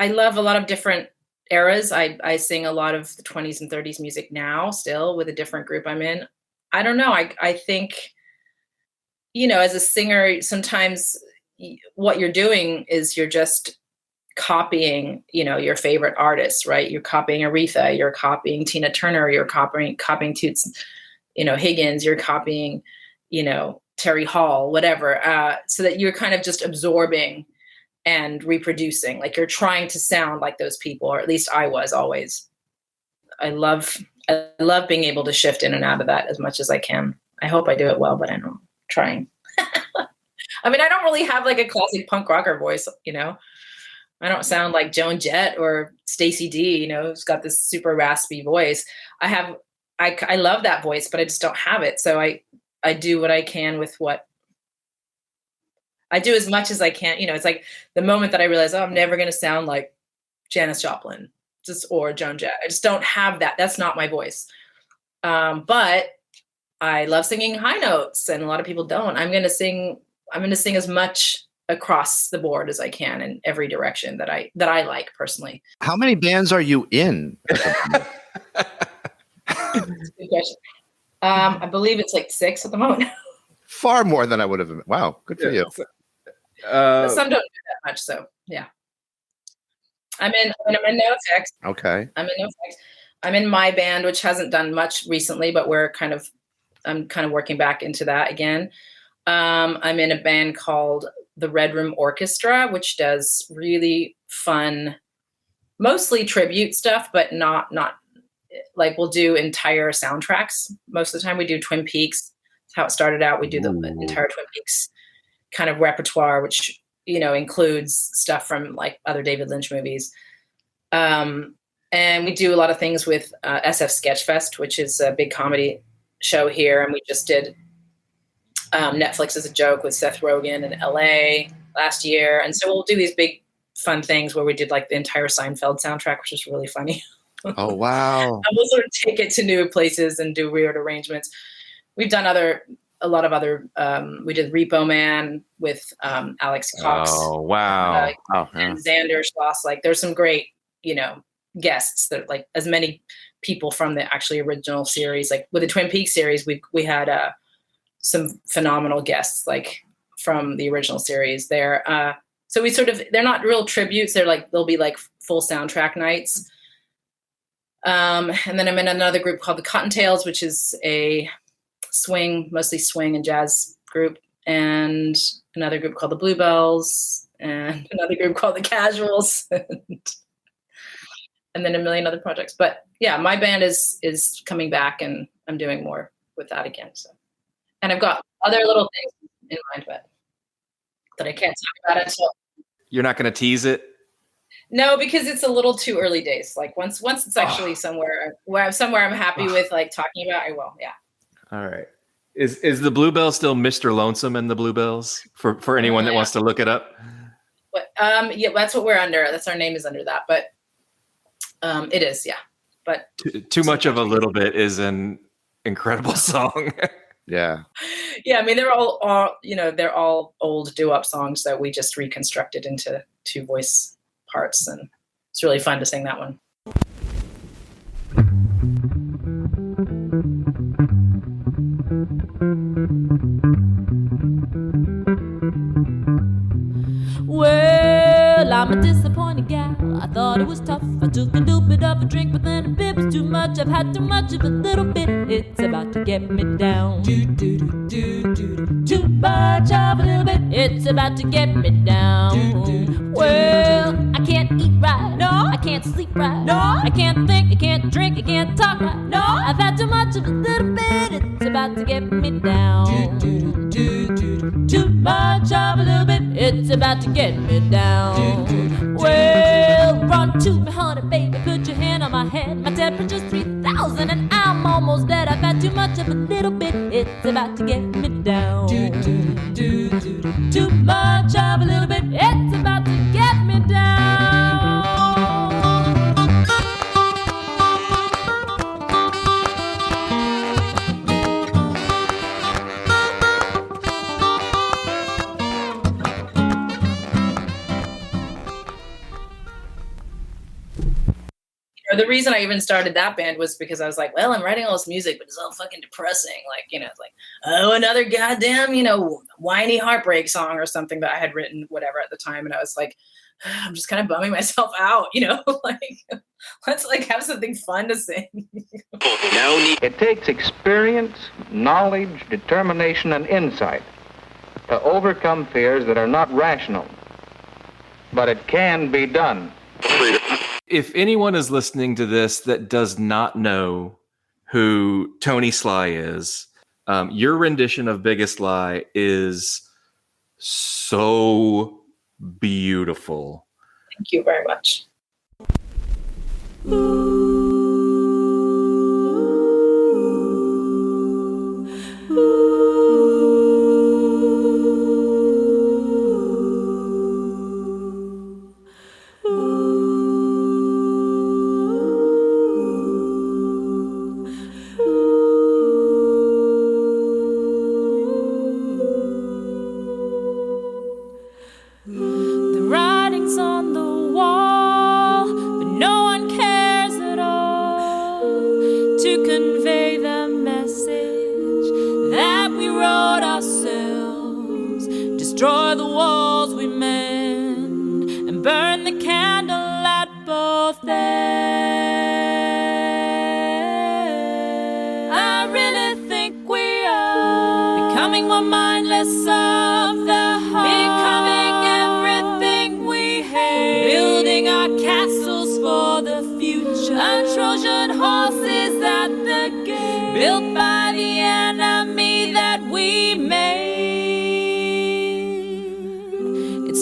I love a lot of different eras. I sing a lot of the 20s and 30s music now, still with a different group I'm in. I don't know. I think, as a singer, sometimes what you're doing is you're just copying, your favorite artists, right? You're copying Aretha, you're copying Tina Turner, you're copying Toots, Higgins, you're copying, Terry Hall, whatever. So that you're kind of just absorbing and reproducing, like you're trying to sound like those people, or at least I was always. I love being able to shift in and out of that as much as I can. I hope I do it well, but I know I'm trying. I mean, I don't really have like a classic punk rocker voice, I don't sound like Joan Jett or Stacey D, who's got this super raspy voice. I love that voice, but I just don't have it. So I do what I can with what I do, as much as I can. It's like the moment that I realize, I'm never going to sound like Janis Joplin or Joan Jett. I just don't have that. That's not my voice. But I love singing high notes, and a lot of people don't. I'm going to sing as much across the board as I can in every direction that I like personally.
How many bands are you in?
That's a good question. I believe it's like 6 at the moment.
Far more than I would have. Wow, good for you.
Some don't do that much, so yeah. I'm in No Effects.
Okay.
I'm in No Effects. I'm in my band, which hasn't done much recently, but I'm kind of working back into that again. I'm in a band called the Red Room Orchestra, which does really fun, mostly tribute stuff, but not like we'll do entire soundtracks. Most of the time we do Twin Peaks. That's how it started out. We do the entire Twin Peaks kind of repertoire, which, includes stuff from like other David Lynch movies. And we do a lot of things with SF Sketchfest, which is a big comedy show here. And we just did Netflix as a Joke with Seth Rogen in LA last year. And so we'll do these big fun things where we did like the entire Seinfeld soundtrack, which is really funny.
Oh, wow.
And we'll sort of take it to new places and do weird arrangements. We've done a lot of other, we did Repo Man with Alex Cox.
Oh, wow.
And Xander Schloss. Like there's some great, guests that like as many people from the actually original series. Like with the Twin Peaks series, we had some phenomenal guests like from the original series there. So they're not real tributes. They'll be like full soundtrack nights. And then I'm in another group called the Cottontails, which is a mostly swing and jazz group, and another group called the Bluebells, and another group called the Casuals, and then a million other projects. But yeah, my band is coming back, and I'm doing more with that again. So, and I've got other little things in mind, but that I can't talk about until.
You're not going to tease it?
No, because it's a little too early days. Like once it's actually somewhere I'm happy with, like talking about, I will. Yeah.
All right. Is the Bluebell still Mr. Lonesome in the Bluebells for anyone that wants to look it up?
But yeah, that's what we're under. That's our name is under that. But it is, yeah. But
too much of a little bit is an incredible song.
Yeah.
Yeah, I mean they're all old doo-wop songs that we just reconstructed into 2 voice parts, and it's really fun to sing that one.
Well, I'm a disappointed gal. I thought thought it was tough. I took a little bit of a drink, but then a bit was too much. I've had too much of a little bit. It's about to get me down. Too much of a little bit. It's about to get me down. Well, I can't eat right. No. I can't sleep right. No. I can't think. I can't drink. I can't talk right. No. I've had too much of a little bit. It's about to get me down. Too much of a little bit. It's about to get me down. Well, run to me, honey, baby. Put your hand on my head. My temperature's 3,000 and I'm almost dead. I've had too much of a little bit. It's about to get me down. Too much of a little bit. It's about to get me down.
The reason I even started that band was because I was like, well, I'm writing all this music, but it's all fucking depressing. Like, it's like, oh, another goddamn, whiny heartbreak song or something that I had written, whatever, at the time. And I was like, I'm just kind of bumming myself out, like, let's like have something fun to sing.
It takes experience, knowledge, determination, and insight to overcome fears that are not rational. But it can be done.
If anyone is listening to this that does not know who Tony Sly is, your rendition of Biggest Lie is so beautiful.
Thank you very much.
Destroy the walls we mend and burn the candle at both ends. I really think we are becoming more mindless of the heart, becoming everything we hate, building our castles for the future, a Trojan horses at the gate, built by the enemy that we made.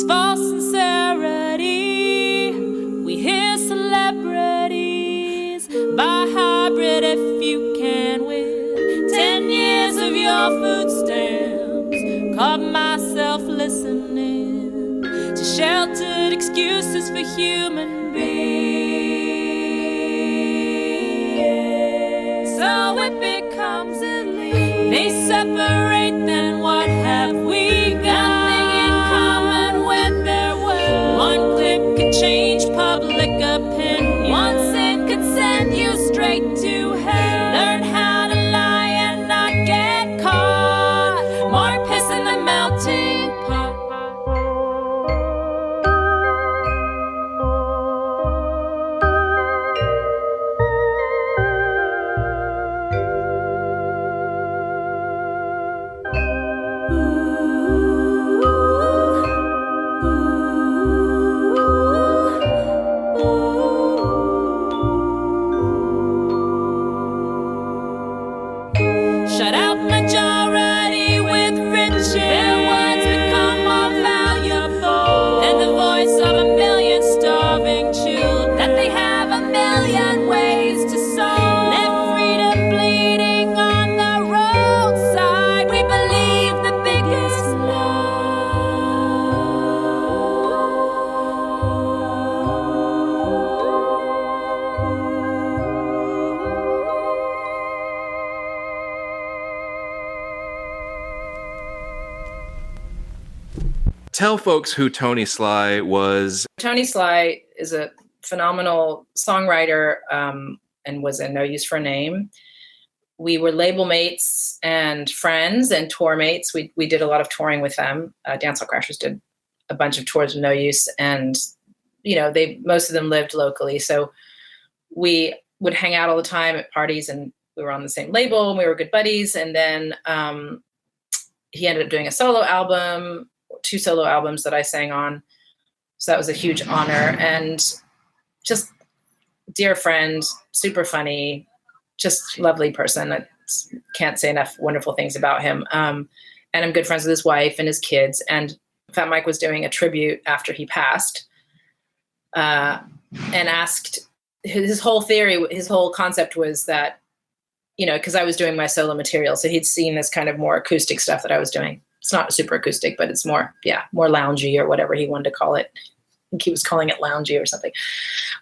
False sincerity. We hear celebrities buy hybrid if you can with 10 years of your food stamps. Caught myself listening to sheltered excuses for human beings. So it becomes elite. They separate, then what have we got? One clip could change public opinion. One sin could send you straight to hell. Learn how to lie and not get caught. More piss in the melting pot.
Tell folks who Tony Sly was.
Tony Sly is a phenomenal songwriter and was in No Use for a Name. We were label mates and friends and tour mates. We did a lot of touring with them. Dance Hall Crashers did a bunch of tours with No Use, and most of them lived locally. So we would hang out all the time at parties, and we were on the same label and we were good buddies. And then he ended up doing a solo album, 2 solo albums that I sang on. So that was a huge honor, and just dear friend, super funny, just lovely person. I can't say enough wonderful things about him. And I'm good friends with his wife and his kids. And Fat Mike was doing a tribute after he passed, and asked, his whole theory, his whole concept was that, because I was doing my solo material. So he'd seen this kind of more acoustic stuff that I was doing. It's not super acoustic, but it's more loungy or whatever he wanted to call it. I think he was calling it loungy or something.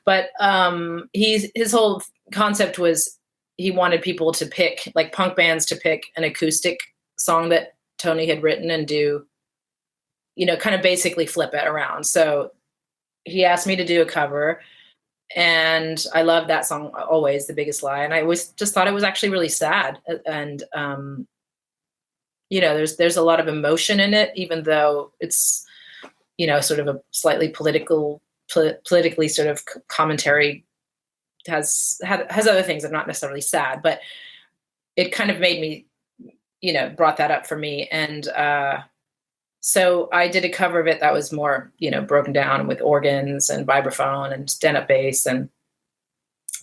But his whole concept was he wanted people to pick, like punk bands, to pick an acoustic song that Tony had written and do, kind of basically flip it around. So he asked me to do a cover, and I love that song, Always, The Biggest Lie. And I always just thought it was actually really sad. And, there's a lot of emotion in it, even though it's, sort of a slightly politically sort of commentary, has other things that are not necessarily sad, but it kind of made me, brought that up for me. And so I did a cover of it that was more, broken down with organs and vibraphone and stand-up bass and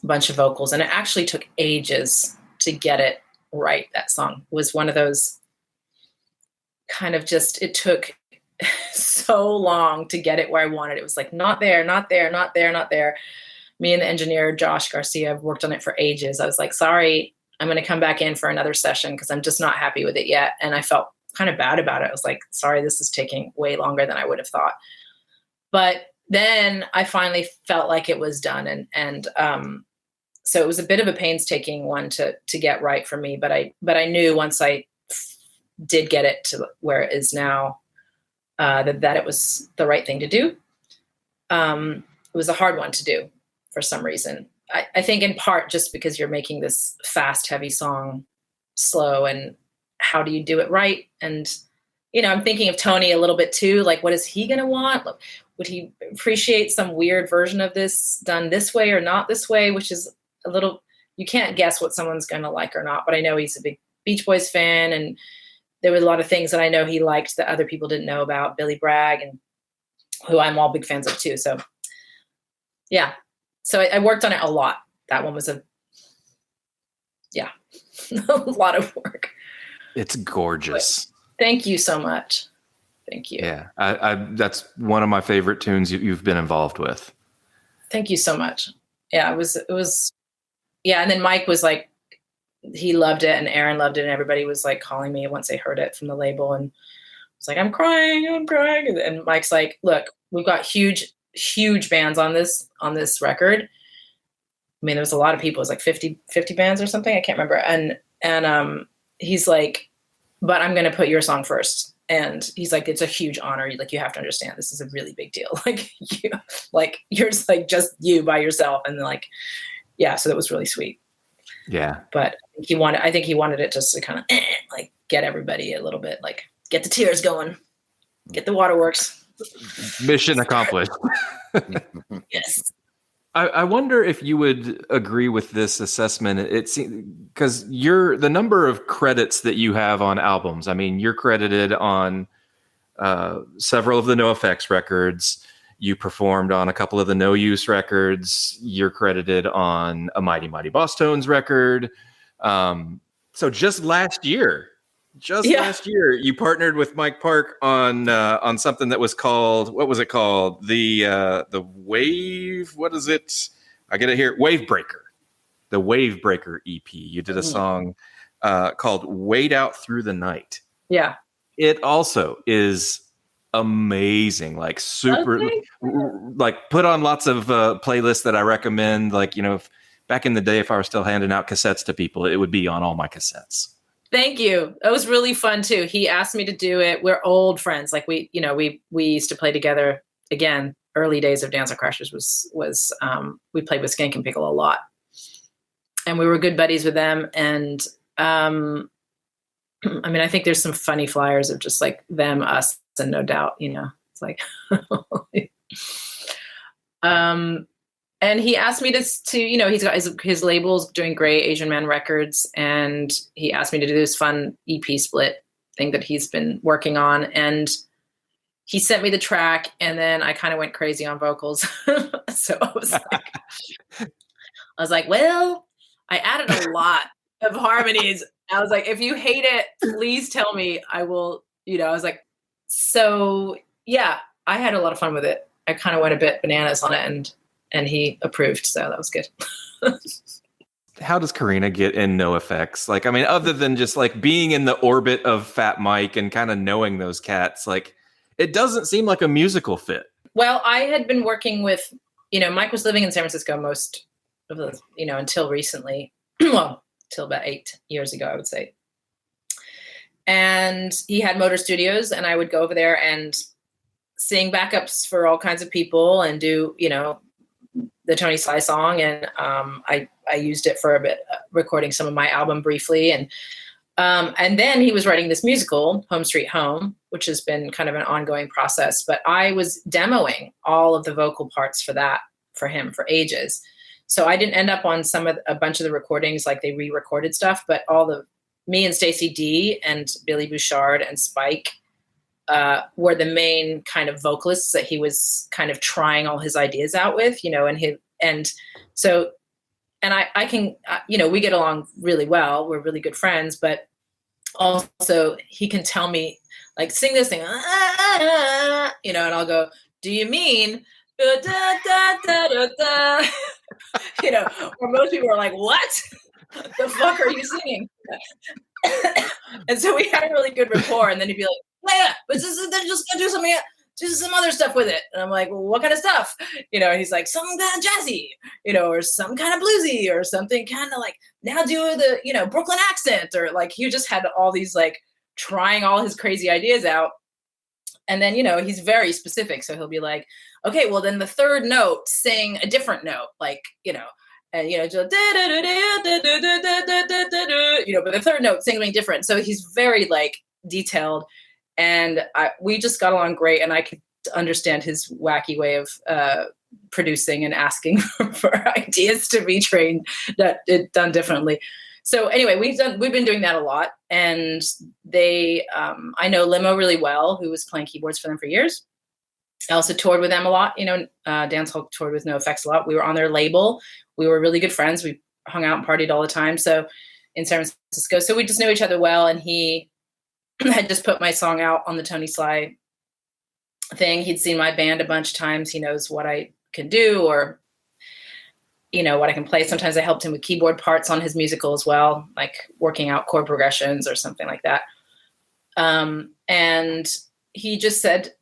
a bunch of vocals. And it actually took ages to get it right. That song was one of those kind of it took so long to get it where I wanted. It was like, not there, not there, not there, not there. Me and the engineer, Josh Garcia, have worked on it for ages. I was like, sorry, I'm going to come back in for another session because I'm just not happy with it yet. And I felt kind of bad about it. I was like, sorry, this is taking way longer than I would have thought. But then I finally felt like it was done. And so it was a bit of a painstaking one to get right for me. But I knew once I did get it to where it is now, that it was the right thing to do. It was a hard one to do for some reason. I think in part just because you're making this fast, heavy song slow, and how do you do it right? And, I'm thinking of Tony a little bit too. Like, what is he going to want? Would he appreciate some weird version of this done this way or not this way, which is a little, you can't guess what someone's going to like or not. But I know he's a big Beach Boys fan, and there were a lot of things that I know he liked that other people didn't know about, Billy Bragg, and who I'm all big fans of too. So yeah. So I worked on it a lot. That one was a lot of work.
It's gorgeous.
But thank you so much. Thank you.
Yeah. I that's one of my favorite tunes you've been involved with.
Thank you so much. Yeah, it was, yeah. And then Mike was like, he loved it, and Aaron loved it, and everybody was like calling me once they heard it from the label, and I was like, I'm crying. And Mike's like, look, we've got huge bands on this record. I mean, there was a lot of people. It was like 50 bands or something. I can't remember. And he's like, but I'm going to put your song first. And he's like, it's a huge honor. Like, you have to understand, this is a really big deal. You're just like, just you by yourself. And like, yeah. So that was really sweet.
Yeah.
But I think he wanted it just to kind of like get everybody a little bit, like get the tears going, get the waterworks.
Mission accomplished.
Yes.
I wonder if you would agree with this assessment. It's because the number of credits that you have on albums. I mean, you're credited on several of the NoFX records. You performed on a couple of the No Use records. You're credited on a Mighty Mighty Boss Tones record. So just last year, you partnered with Mike Park on something that was called, what was it called? The Wave, what is it? I get it here. Wavebreaker. The Wavebreaker EP. You did a song called Wade Out Through the Night.
Yeah.
It also is amazing, like super, like put on lots of playlists that I recommend. Like, back in the day, if I were still handing out cassettes to people, it would be on all my cassettes.
Thank you. That was really fun too. He asked me to do it. We're old friends. Like we used to play together. Again, early days of Dancer Crashers was we played with Skank and Pickle a lot, and we were good buddies with them. And I mean, I think there's some funny flyers of just like them, us, and No Doubt. It's like And he asked me to he's got his label's doing great, Asian Man Records, and he asked me to do this fun EP split thing that he's been working on. And he sent me the track, and then I kind of went crazy on vocals. So I was like, well, I added a lot of harmonies. I was like, if you hate it, please tell me. I will, I was like, so yeah, I had a lot of fun with it. I kind of went a bit bananas on it, and he approved. So that was good.
How does Karina get in NoFX? Like, I mean, other than just like being in the orbit of Fat Mike and kind of knowing those cats, like it doesn't seem like a musical fit.
Well, I had been working with, Mike was living in San Francisco most of the, until recently, well, till about 8 years ago, I would say. And he had Motor Studios, and I would go over there and sing backups for all kinds of people and do, the Tony Sly song. And I used it for a bit, recording some of my album briefly. And then he was writing this musical, Home Street Home, which has been kind of an ongoing process. But I was demoing all of the vocal parts for that for him for ages. So I didn't end up on a bunch of the recordings, like they re-recorded stuff, but me and Stacey D and Billy Bouchard and Spike were the main kind of vocalists that he was kind of trying all his ideas out with, and I can, we get along really well. We're really good friends, but also he can tell me like, sing this thing, and I'll go, do you mean, da, da, da, da, da. Or most people are like, what the fuck are you singing? And so we had a really good rapport, and then he'd be like, yeah, but they're just gonna do something, do some other stuff with it. And I'm like, well, what kind of stuff? And he's like, some kind of jazzy, or some kind of bluesy, or something kind of like, now do the, Brooklyn accent, or like, he just had all these like trying all his crazy ideas out. And then, he's very specific. So he'll be like, okay, well then the third note, sing a different note, like, and just but the third note, sing something different. So he's very like detailed, and we just got along great, and I could understand his wacky way of producing and asking for ideas to be done differently. So anyway, we've been doing that a lot, and I know Limo really well, who was playing keyboards for them for years. I also toured with them a lot, Dancehall toured with NoFX a lot. We were on their label. We were really good friends. We hung out and partied all the time. So in San Francisco, so we just knew each other well. And he had just put my song out on the Tony Sly thing. He'd seen my band a bunch of times. He knows what I can do, or, what I can play. Sometimes I helped him with keyboard parts on his musical as well, like working out chord progressions or something like that. And he just said,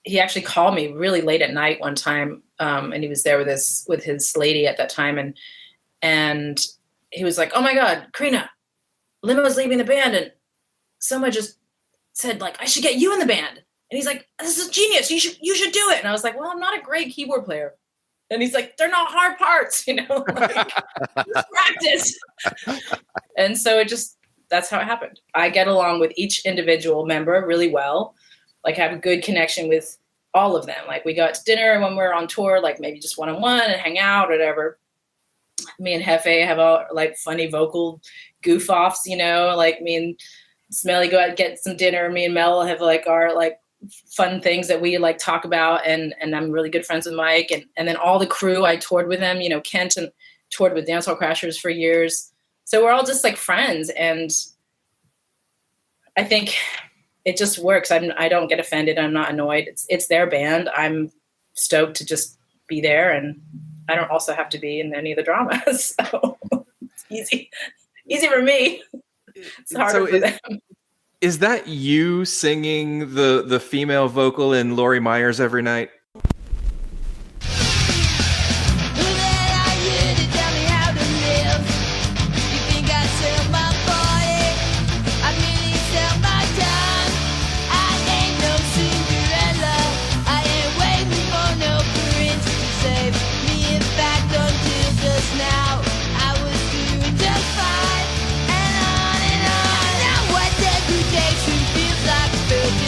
he actually called me really late at night one time, and he was there with his lady at that time, and he was like, "Oh my God, Karina, Limo's leaving the band, and someone just said like I should get you in the band." And he's like, "This is genius. You should do it." And I was like, "Well, I'm not a great keyboard player." And he's like, "They're not hard parts, like just practice." And so that's how it happened. I get along with each individual member really well. Like have a good connection with all of them. Like we go out to dinner when we're on tour, like maybe just one-on-one and hang out or whatever. Me and Hefe have all like funny vocal goof offs, like me and Smelly go out and get some dinner. Me and Mel have like our like fun things that we like talk about. And I'm really good friends with Mike. And then all the crew, I toured with them, Kent and toured with Dancehall Crashers for years. So we're all just like friends. And I think it just works. I don't get offended. I'm not annoyed. It's their band. I'm stoked to just be there, and I don't also have to be in any of the dramas. So it's easy for me. It's harder for them.
Is that you singing the female vocal in Lori Myers every night?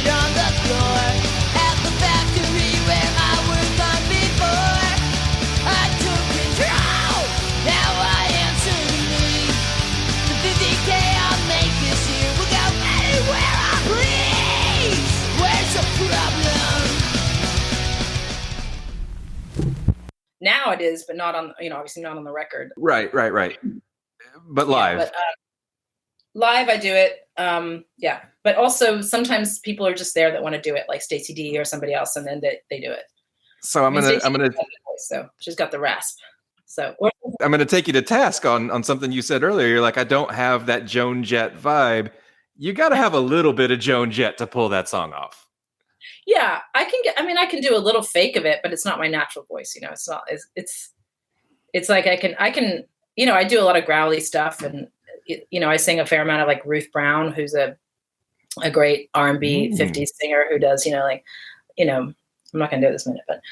On the floor at the factory where
now it is, but not on, obviously not on the record.
Right. But live.
Yeah, but, live, I do it. Yeah. But also sometimes people are just there that want to do it, like Stacey D or somebody else, and then they do it.
So I'm gonna
so she's got the rasp. So
I'm gonna take you to task on something you said earlier. You're like, I don't have that Joan Jett vibe. You got to have a little bit of Joan Jett to pull that song off.
Yeah, I can do a little fake of it, but it's not my natural voice. It's not. It's like I can. I do a lot of growly stuff, and I sing a fair amount of like Ruth Brown, who's a great R&B 50s singer who does, I'm not going to do it this minute, but,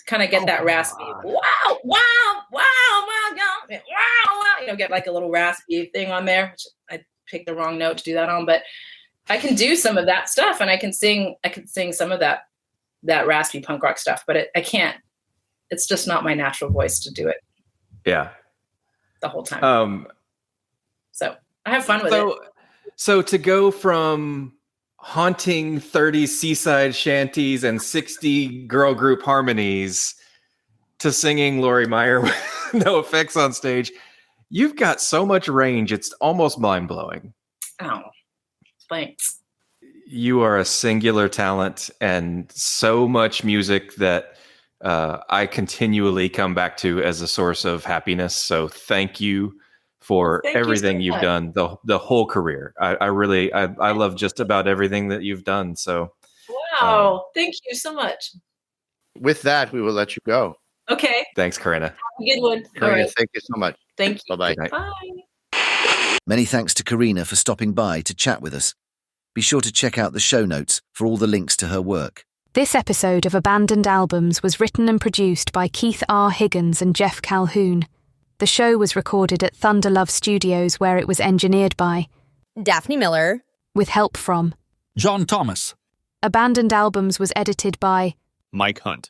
kind of get that raspy, wow, get like a little raspy thing on there, which I picked the wrong note to do that on, but I can do some of that stuff, and I can sing some of that raspy punk rock stuff, but I can't, it's just not my natural voice to do it.
Yeah.
The whole time. So I have fun with it.
So to go from haunting 30 seaside shanties and 60 girl group harmonies to singing Lori Meyer with no effects on stage, you've got so much range. It's almost mind-blowing.
Oh, thanks.
You are a singular talent and so much music that I continually come back to as a source of happiness. So thank you for everything you've done, the whole career. I really love just about everything that you've done. So,
wow, thank you so much.
With that, we will let you go.
Okay.
Thanks, Karina.
Good one.
Karina, all right. Thank you so much.
Thank you.
Bye-bye.
Bye.
Many thanks to Karina for stopping by to chat with us. Be sure to check out the show notes for all the links to her work.
This episode of Abandoned Albums was written and produced by Keith R. Higgins and Jeff Calhoun. The show was recorded at Thunder Love Studios, where it was engineered by
Daphne Miller,
with help from
John Thomas.
Abandoned Albums was edited by
Mike Hunt.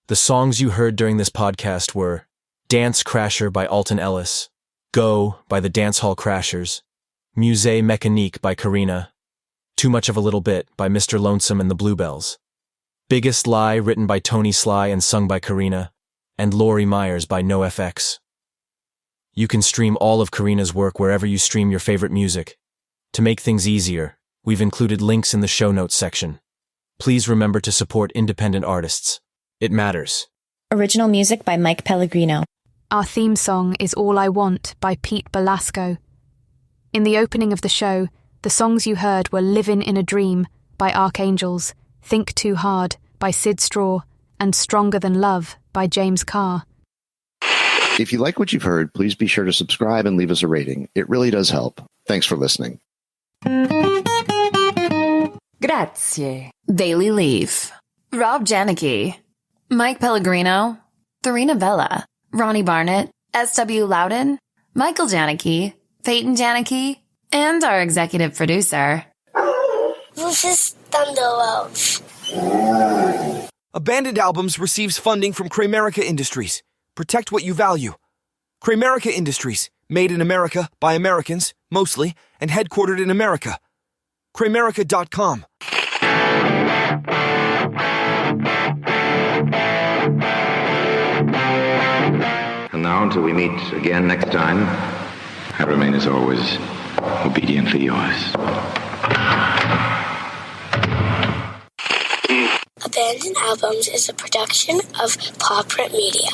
The songs you heard during this podcast were Dance Crasher by Alton Ellis, Go by the Dancehall Crashers, Musée Mécanique by Karina, Too Much of a Little Bit by Mr. Lonesome and the Bluebells, Biggest Lie written by Tony Sly and sung by Karina, and Lori Myers by NoFX. You can stream all of Karina's work wherever you stream your favorite music. To make things easier, we've included links in the show notes section. Please remember to support independent artists. It matters.
Original music by Mike Pellegrino.
Our theme song is All I Want by Pete Belasco. In the opening of the show, the songs you heard were Livin' in a Dream by Archangels, Think Too Hard by Sid Straw, and Stronger Than Love by James Carr.
If you like what you've heard, please be sure to subscribe and leave us a rating. It really does help. Thanks for listening.
Grazie. Daily Leaf. Rob Janicki. Mike Pellegrino. Thurina Bella. Ronnie Barnett. S.W. Loudon. Michael Janicki. Peyton Janicki. And our executive producer,
Rufus Thunderlove.
Abandoned Albums receives funding from Kramerica Industries. Protect what you value. Kramerica Industries, made in America by Americans, mostly, and headquartered in America. Kramerica.com.
And now, until we meet again next time, I remain as always, obediently yours.
Abandoned Albums is a production of Paw Print Media.